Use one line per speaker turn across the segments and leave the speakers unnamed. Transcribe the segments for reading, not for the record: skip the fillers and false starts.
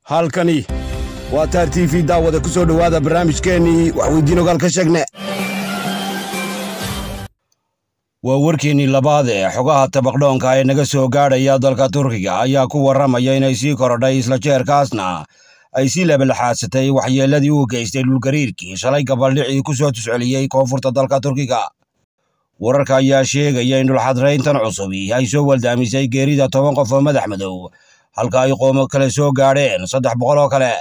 halkani waa taar TV daawada ku soo dhawaada barnaamijkeennii wax weydiin ogaal ka sheegne waa warkeennii labaad ee xogaha tabaqdhoonka ee naga soo gaadhaya dalka Turkiga ayaa ku warramaya inay sii korodhay isla jeerkaasna ay sii leeblaxaasatay waxyeeladii uu geystay dhulgariirkii shalay gabaldhicii ku soo tusceliyey koonfurta dalka Turkiga. wararka ayaa sheegaya in dhulxadrayntan cusubi ay soo waldaamisay geerida 10 qof oo madax madow halka ay qoomo kale soo gaadheen 300 oo kale.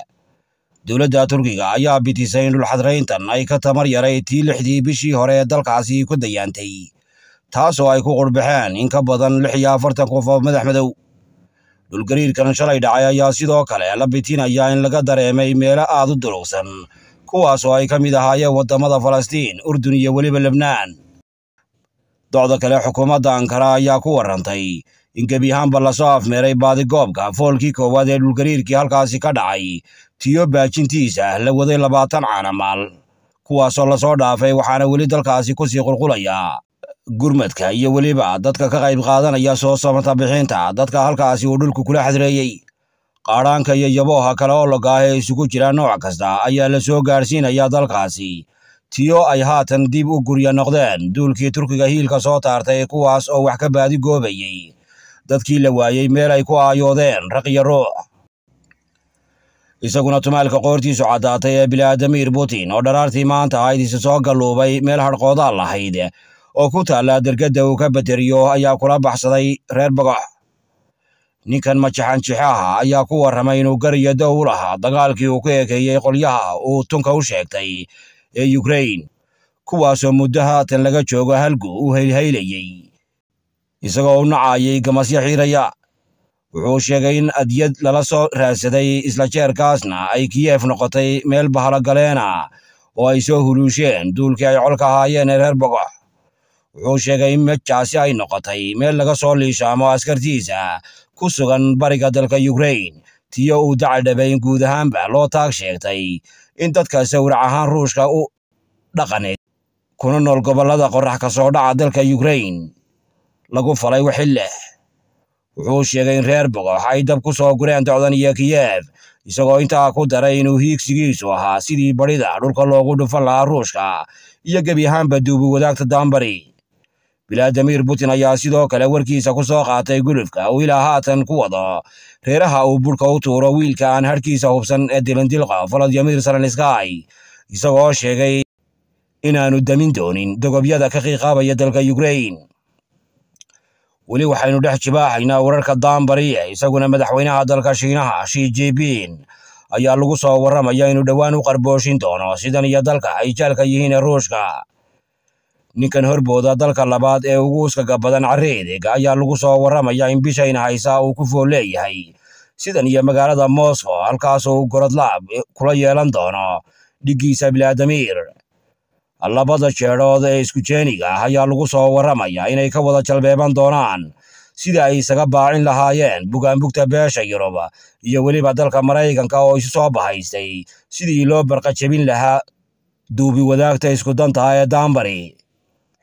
dowladda Turkiga ayaa bitisay in dhulxadrayntan ay ka tamar yaray tii 6 bishii hore ee dalkaasi ku dayaantay, taasoo ay ku qurbaxeen in ka badan 46 qof oo madax madow. dhulgariirkan shalay dhacay ayaa sidoo kale la bitinaya in laga dareemay meelo aad u durugsan, kuwaasoo ay ka mid ahaayeen wadamada Falastiin, Urdun iyo weliba Lebnaan. docda kale xukuumadda Ankara ayaa ku warantay in gebi ahaanba la soo afmeeray baadigoobka foolkii koowaad ee dhulgariirkii halkaasi ka dhacay, tiyo baajintiisa la waday 20 caanamaal, kuwaasoo la soo dhaafay waxaana weli dalkaasi ku sii qulqulaya gurmadka iyo weliba dadka ka qayb qaadanaya soo samata bixinta dadka halkaasi uu dhulku kula xadreeyey. qaadhaanka iyo yabooha kale oo logaah ee isugu jira nooc kasta ayaa la soo gaadhsiinaya dalkaasi, tiyo ay haatan dib u gurya noqdeen duulkii Turkiga hiilka soo taartay, kuwaas oo wax ka baadi goobayey dadkii la waayey meel ay ku aayoodeen raq iyo ruux. isaguna tumaalka qoortiisu caddaatay ee Vladimir Putin oo dharaartii maanta ahayd isa soo galluubay meel hadhqoodaal lahayd oo ku taalla dergadda uu ka bateriyo ayaa kula baxsaday reer Bogox. ninkan majaxanjixaha ayaa ku warramay inuu gariyo dow lahaa dagaalkii uu ku ekeeyey qolyaha uu tunka u sheegtay ee Ukraine, kuwaasoo muddo haatan laga joogo halgu u haylhaylayey isagoo u nacayay gamasyo xiiraya. wuxuu sheegay in adyad lala soo raadsaday isla jeerkaasna ay Kiev noqotay meel bahalagaleena oo ay soo huluusheen duulkii ay colka ahaayeen ee reer Bogox. wuxuu sheegay in meeshaasi ay noqotay meel laga soo liishaamo askartiisa ku sugan bariga dalka Ukraine, tiyo uu dacaldhabay in guud ahaanba loo taag sheegtay in dadka sawir ahaan Ruushka u dhaqaneed kuna nool gobollada qorrax ka soo dhaca dalka Ukraine lagu falay waxille. wuxuu sheegay in reer Bogox ay dab ku soo gureen docdan iyo Kiev, isagoo intaa ku daray inuu hiigsigiisu ahaa sidii barida dhulka loogu dhufan lahaa Ruushka iyo gebi ahaanba duubi wadaagta Danbari. Vladimir Putin ayaa sidoo kale warkiisa ku soo qaatay gulufka uu ilaa haatan ku wado reeraha uu burka u tuuro wiilka aan harkiisa hubsan ee Dilindilqa Volodymyr Zelensky, isagoo sheegay inaanu damin doonin dogobyada ka qiiqaabaya dalka Ukraine. weli waxaynu dhex jibaaxaynaa wararka Danbari, isaguna madaxweynaha dalka Shiinaha Xi Jinping ayaa lagu soo warramaya inuu dhowaan u qarbooshin doono sidan iyo dalka ay jaalka yihiin ee Ruushka. ninkan horbooda dalka labaad ee ugu uskaga badan carreedeg ayaa lagu soo warramaya in bishayna haysa uu ku fool leeyahay sidan iyo magaalada Moscow, halkaasoo uu gorodlaab kula yeelan doono dhiggiisa Vladimir. labada jeerood ee isku jeeniga ayaa lagu soo warramaya inay ka wada jalbeeban doonaan sida ay isaga baacin lahaayeen bugaanbugta beesha Yurub iyo weliba dalka Maraykanka oo isu soo bahaystay sidii loo barqa jebin lahaa duubi wadaagta isku danta ee Danbari.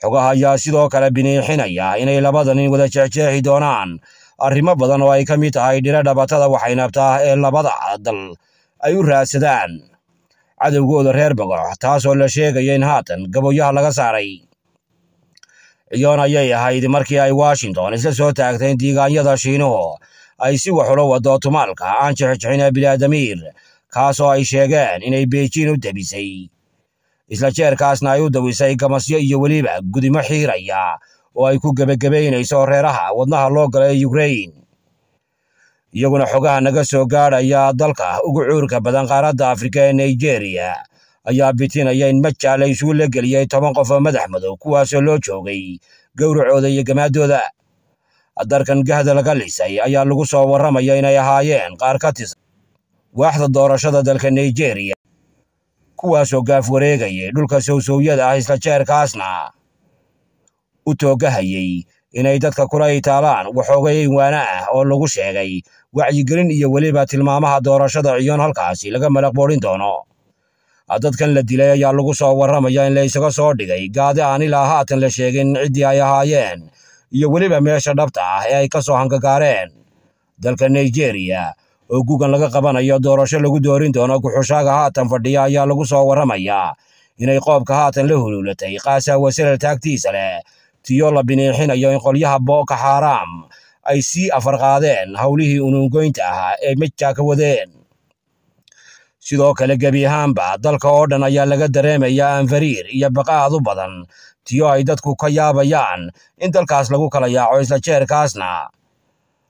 xogaha ayaa sidoo kale biniixinaya inay labada nin wada jeexjeexi doonaan arrimo badan oo ay ka mid tahay dhira dhabatada waxaynabtaa ee labada dal ay u raadsadaan cadowgooda reer Bogox, taasoo la sheegaya in haatan gaboyaha laga saaray. ciyoon ayay ahayd markii ay Washington isla soo taagtay diigaanyada Shiinuhu ay si wax ula wado tumaalka aan jexjexin ee Vladimir, kaasoo ay sheegeen inay Beijing u dabisay isla jeerkaasna ay u dawisay gamasyo iyo weliba gudimo xiiraya oo ay ku gebagabaynayso reeraha wadnaha loo galay Ukraine. iyaguna xogaha naga soo gaadhaya dalka ugu cuurka badan qaaradda Afrika ee Nigeria ayaa bitinaya in majaal ay isugu la geliyey 10 qof oo madax madow, kuwaasoo loo joogay gowracooda iyo gamaadooda. darkan gahda laga lisay ayaa lagu soo warramaya inay ahaayeen qaar ka tirsan waaxda doorashada dalka Nigeria, kuwaasoo gaaf wareegayay dhulka sowsowyada ah isla jeerkaasna u toogahayay inay dadka kula itaalaan waxoogay waana ah oo lagu sheegay wacyigelin iyo weliba tilmaamaha doorashada ciyoon halkaasi laga malaqboodhin doono. dadkan la dilay ayaa lagu soo warramaya in la isaga soo dhigay gaadi aan ilaa haatan la sheegin ciddii ay ahaayeen iyo weliba meesha dhabta ah ee ay ka soo hangagaareen. dalka Nigeria oo gugan laga qabanayo doorasho lagu doorin doono ku-xushaga haatan fadhiya ayaa lagu soo warramayaa inay qoobka haatan la huluulatay qaasa wasalal taagtiisa leh tiyo la biniixinayo in qolyaha Boko Haram ay sii afarqaadeen howlihii unuungoynta ahaa ee mejja ka wadeen. sidoo kale gebi ahaanba dalka oo dhan ayaa laga dareemayaa anfariir iyo baqaad u badan tiyo ay dadku ka yaabayaan in dalkaas lagu kala yaaco isla jeerkaasna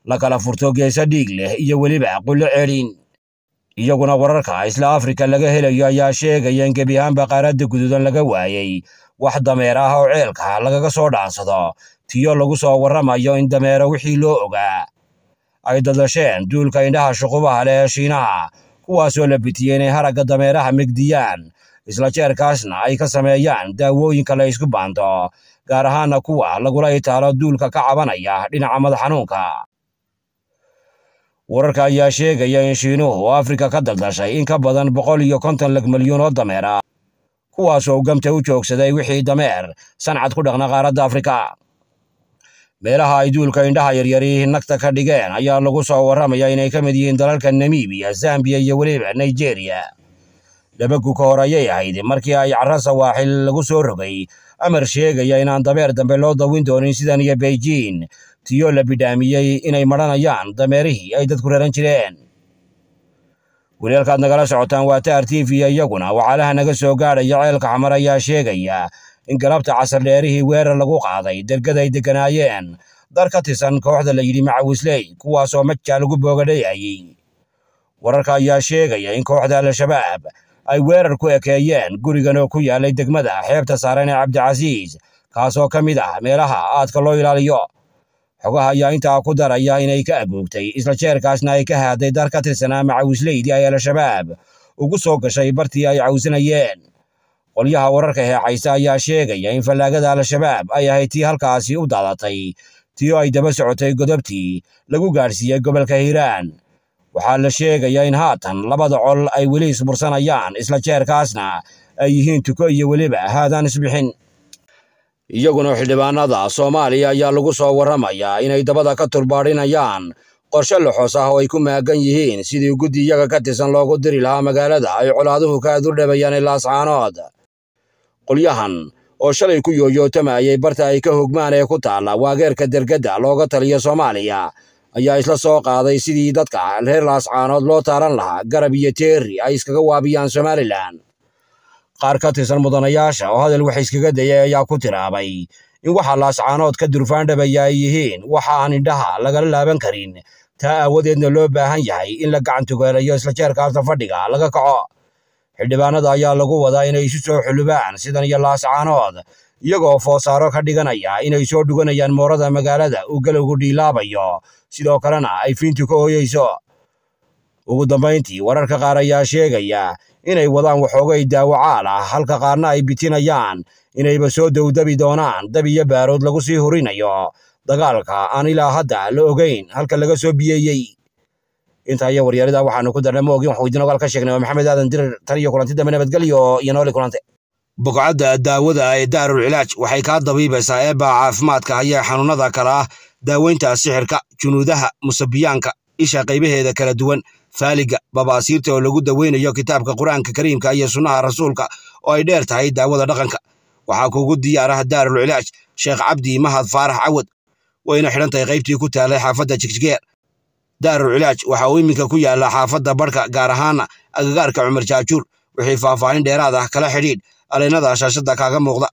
la kala furto geesa dhiig leh iyo weliba qullo celin. iyaguna wararka isla Afrika laga helayo ayaa sheegaya in gebi ahaanba qaaradda guduudan laga waayay wax dameer ah oo ceelka lagaga soo dhaansado tiyo lagu soo warramayo in dameero wixii loo ogaa ay dadasheen duulka indhaha shuqubaha leh Shiinaha kuwaasoo la bitiyay inay haragga dameeraha migdiyaan isla jeerkaasna ay ka sameeyaan daawooyinka la isku baanto gaar ahaana kuwa lagula itaalo duulka ka cabanaya dhinaca madax xanuunka. wararka ayaa sheegaya in Shiinuhu Afrika ka daldashay in ka badan 150 milyan oo dameer ah kuwaasoo gamta u joogsaday wixii dameer sancad ku dhaqna qaaradda Afrika. meelaha ay duulka indhaha yaryari nagta ka dhigeen ayaa lagu soo warramaya inay ka mid yihiin dalalka Namibia, Zambia iyo weliba Nigeria. dhabagu ka hor ayay ahayd markii ay carra sawaaxil lagu soo rogay amar sheegaya inaan dameer dambe loo dawin doonin sidan iyo Beijing tiyo la bidhaamiyey inay maranayaan dameerihii ay dadku raran jireen. walaalkaad nagala socotaan waa Taar TV iyaguna waxaalaha naga soo gaadhaya ceelka xamar ayaa sheegaya in galabta casar dheerihii weerar lagu qaaday dergada ay deganaayeen dar ka tirsan kooxda la yidhi Macawisley kuwaasoo majja lagu boogadhayayay. wararka ayaa sheegaya in kooxda Al-Shabaab ay weerar ku ekeeyeen gurigan oo ku yaalay degmada xeebta saaran ee Cabdicasiis kaasoo ka mid ah meelaha aadka loo ilaaliyo. xogaha ayaa intaa ku daraya inay ka agoogtay isla jeerkaasna ay ka haaday dar ka tirsanaa Macawisleydi ay Al-Shabaab ugu soo gashay bartii ay cawsanayeen. qolyaha wararka heecaysa ayaa sheegaya in fallaagada Al-Shabaab ay ahayd tii halkaasi u daadatay tiyo ay daba socotay godobtii lagu gaadhsiiyey gobolka Hiiraan. waxaa la sheegayaa in haatan labada col ay weli isbursanayaan isla jeerkaasna ay yihiin tuko iyo weliba haadaan isbixin. iyaguna xildhibaanada Soomaaliya ayaa lagu soo warramayaa inay dabada ka turbaadhinayaan qorshe loxos ah oo ay ku maagan yihiin sidii guddi iyaga ka tirsan loogu diri lahaa magaalada ay colaaduhu ka adurdhabayaan ee Laascaanood. qolyahan oo shalay ku yooyootamayay barta ay ka hogmaan ee ku taala waageerka dergada looga taliyo Soomaaliya ayaa isla soo qaaday sidii dadka reer Laascaanood loo taaran lahaa garab iyo teeri ay iskaga waabiyaan Somaliland. qaar ka tirsan mudanayaasha oo hadal wax iskaga dayay ayaa ku tiraabay in waxa Laascaanood ka durfaandhabaya ay yihiin waxa aan indhaha lagala laaban karin taa aawadeedna loo baahan yahay in la gacan tugaalayo isla jeerkaasna fadhiga laga kaco. xildhibaanada ayaa lagu wadaa inay isu soo xulubaan sidan iyo Laascaanood iyagoo foosaaro ka dhiganaya inay soo dhuganayaan moorada magaalada uu galowgu dhiilaabayo sidoo kalena ay fiintu ka ooyeyso. ugu dambayntii wararka qaar ayaa sheegaya inay wadaan waxoogay daawacaal ah halka qaarna ay bitinayaan inayba soo dawdabi doonaan dab iyo baarood lagu sii hurinayo dagaalka aan ilaa hadda la ogeyn halka laga soo biyeeyey. intaa iyo waryarida waxaanu ku darnay moogin wax weydiin ogaal ka sheegnay waa Maxamed Aadan Dirir tan iyo kulanti dambe nabadgelyo iyo nooli kulante. boqocadda daawada ee Daarul Cilaaj waxay ka dabiibaysaa eebba caafimaadka haya xanuunada kala ah daaweynta sixirka junuudaha musabiyaanka isha qaybaheeda kala duwan faaliga babaasiirta oo lagu daweynayo kitaabka Quraanka Kariimka iyo sunnaha rasuulka oo ay dheer tahay daawada dhaqanka. waxaa kugu diyaaraha Daarul Cilaaj Sheekh Cabdi Mahad Faarax Cawad wayna xidhan tahay qaybtii ku taalay xaafadda Jigjigeer. Daarul Cilaaj waxa uu iminka ku yaala xaafadda Barka gaar ahaan agagaarka Cumar Jaajuur. wixii faahfaahin dheeraad ah kala xidhiidh aleynada shaashada kaaga muuqda.